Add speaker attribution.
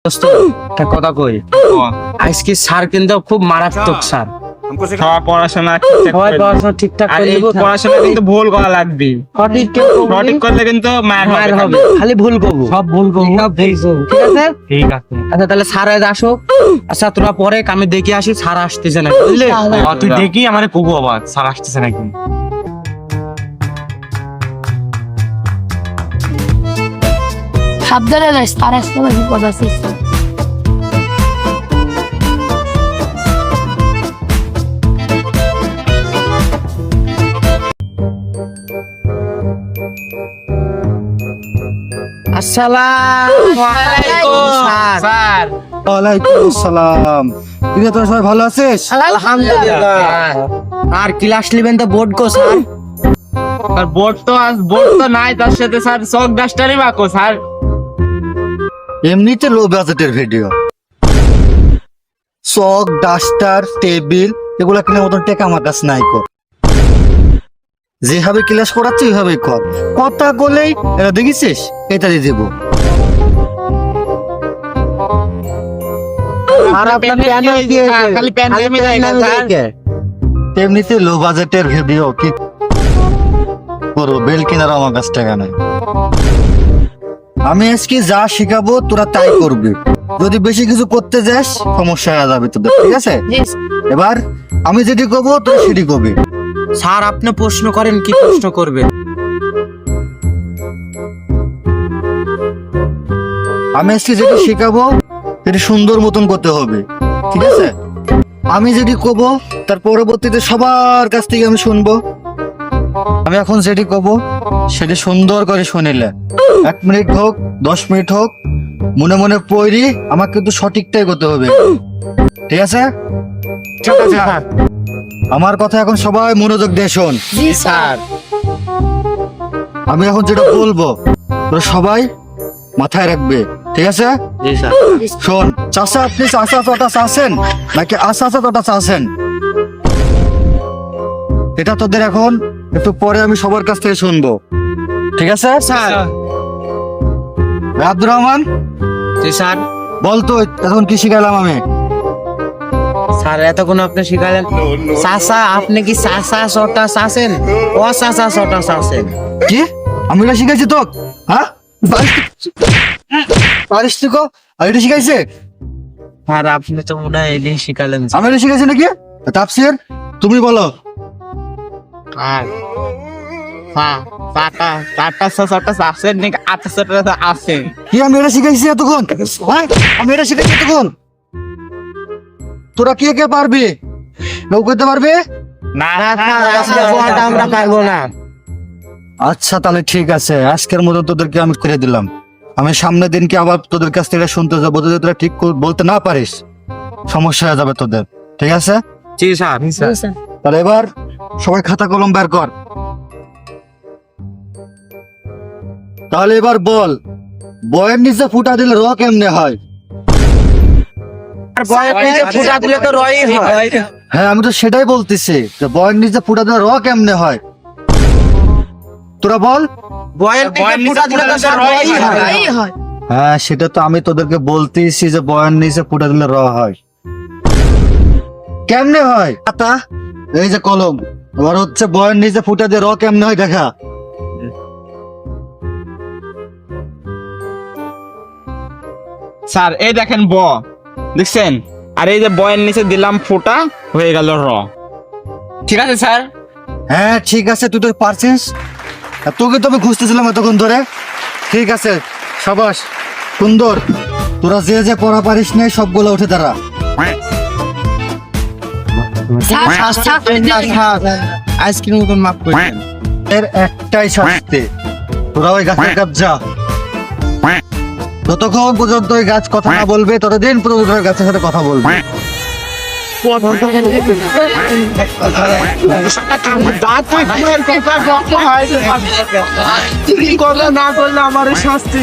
Speaker 1: দোস্ত একটা কথা কই, আজকে স্যার কিন্তু খুব মারাত্মক স্যার।
Speaker 2: সবাই পড়াশোনা
Speaker 1: সবাই পড়াশোনা ঠিকঠাক
Speaker 2: আর
Speaker 1: করে
Speaker 2: এই
Speaker 1: দেবো,
Speaker 2: পড়াশোনা কিন্তু ভুল করা লাগবে, সঠিক করলে কিন্তু মায়ের হবে।
Speaker 1: খালি ভুল করবো, সব ভুল করবো, ঠিক আছে?
Speaker 2: ঠিক আছে,
Speaker 1: আচ্ছা তাহলে স্যার আজ আসো। আচ্ছা তোরা পরে আমি দেখে আসি স্যার আসতেছে না, বুঝলি?
Speaker 2: তুই দেখি আমার কবু আবার স্যার আসতেছে নাকি।
Speaker 3: সাবধানে যাইস, তার আসতে বিপদ আছে।
Speaker 1: আসসালামু আলাইকুম স্যার।
Speaker 4: ওয়ালাইকুম আসসালাম। তুই তোরা সবাই ভালো আছিস?
Speaker 1: আলহামদুলিল্লাহ। আর ক্লাস নেবেন তো বোর্ড কো স্যার?
Speaker 2: আর বোর্ড তো নাই, তার সাথে স্যার চক ডাস্টারই বাকো স্যার।
Speaker 4: এমনিতে লো বাজেটের ভিডিও, চক ডাস্টার টেবিল এগুলা কেনার মতন টেকা আমার কাছে নাই। কর যেভাবে ক্লাস করাচ্ছি ওইভাবেই কর, কথা বলেই এটা দেখেছিস এটা দিয়ে দেবো।
Speaker 1: আর আপনার প্যানেল দিয়েছে,
Speaker 2: খালি প্যান নেমে যায় না স্যার।
Speaker 4: এমনিতে লো বাজেটের ভিডিও কি করবো, বেল কেনার আমার কাছে টাকা নাই। আমি আজকে যা শিখাবো তোরা তাই করবি, যদি বেশি কিছু করতে যাস সমস্যা হয়ে যাবে তোদের, ঠিক আছে? এবার আমি যেটি করবো তোরা সেটি করবি।
Speaker 1: স্যার আপনি প্রশ্ন করেন, কি প্রশ্ন করবেন?
Speaker 4: আমি আজকে যেটি শেখাবো সেটি সুন্দর মতন করতে হবে, ঠিক আছে? আমি যেটি করবো তার পরবর্তীতে সবার কাছ থেকে আমি শুনবো। আমি এখন যেটি করবো সেটি সুন্দর করে শুনিলে 1 মিনিট হোক 10 মিনিট হোক মনে মনে পড়ি, আমাকে কিন্তু সঠিকটাই করতে হবে, ঠিক আছে?
Speaker 1: ঠিক আছে স্যার।
Speaker 4: আমার কথা এখন সবাই মনোযোগ দিয়ে শোন।
Speaker 1: জি স্যার।
Speaker 4: আমি এখন যেটা বলবো তোরা সবাই মাথায় রাখবে, ঠিক আছে?
Speaker 1: জি স্যার।
Speaker 4: শোন, চাষা আপনি চাষা তোটা চাষেন নাকি আশা তোটা চাষেন, এটা তোদের এখন একটু পরে আমি সবার কাছ থেকে শুনবো, ঠিক আছে?
Speaker 1: স্যার।
Speaker 4: আব্দুর রহমান
Speaker 1: জি স্যার।
Speaker 4: বলতো এখন কি শিখালাম আমি?
Speaker 1: স্যার এতক্ষণ আপনি শিখালেন চাচা, আপনি কি চাচা ছটা চাষেন ও চাচা ছটা চাষেন?
Speaker 4: কি আমি এটা শিখাইছি তো? হ্যাঁ পারিস তুই কো? আর এটা শিখাইছে?
Speaker 1: স্যার আপনি তো মনে হয় এদিন শিখালেন।
Speaker 4: আমি এটা শিখাইছি নাকি? তাফসীর তুমি বলো।
Speaker 1: আর ছটা চাষেন নাকি 8 ছটা আছে?
Speaker 4: কি আমি এটা শিখাইছি এতক্ষণ? হ্যাঁ আমি এটা শিখাইছি এতক্ষণ? তোরা কে কে পারবি? কেউ করতে পারবে?
Speaker 1: না আজকে পড়াটা আমরা পারবো না।
Speaker 4: আচ্ছা তাহলে ঠিক আছে, আজকের মতো তোদেরকে আমি করে দিলাম। আমি সামনের দিনকে আবার তোদের কাছ থেকে শুনতে যাবো, যদি তোরা ঠিক বলতে না পারিস সমস্যা হয়ে যাবে তোদের, ঠিক আছে?
Speaker 1: জি স্যার।
Speaker 4: তাহলে এবার সবাই খাতা কলম বের কর। তাহলে এবার বল, বয়ের নিচে ফুটা দিলে র কেমনে হয়?
Speaker 1: ফুটা দিলে তো রই হয়।
Speaker 4: হ্যাঁ আমি তো সেটাই বলতেছি, যে বয়ের নিচে ফুটা দিলে র কেমনে হয়, তোরা বল।
Speaker 1: বয়ের ফুটা দিলে তো স্যার রই হয়।
Speaker 4: হ্যাঁ সেটা তো আমি তোদেরকে বলতেছি যে বয়ের নিচে ফুটা দিলে র হয়। কেমনে হয়? খাতা এই যে কলম, এবার হচ্ছে বয়ের নিচে ফুটা দিয়ে র কেমনে হয় দেখা।
Speaker 2: স্যার এই দেখেন দেখছেন, আর এই যে বয়ের নিচে দিলাম ফোঁটা, হয়ে গেল র। ঠিক আছে স্যার?
Speaker 4: হ্যাঁ ঠিক আছে, তুই তো পারছিস, আর তোকে তো আমি খুঁজতেছিলাম এতক্ষণ ধরে। ঠিক আছে সাবাস, সুন্দর। তোরা যে যে পড়া পারিস নাই সবগুলো উঠে দাঁড়া।
Speaker 1: আইসক্রিম মতন মাপ করে
Speaker 4: এর একটাই শাস্তি, তোরা ওই গাছের কাছে যা। যতক্ষণ পর্যন্ত ওই গাছ কথা না বলবে ততদিন পর্যন্ত ওই গাছের সাথে কথা বলবে।
Speaker 2: কথা না করলে আমার শাস্তি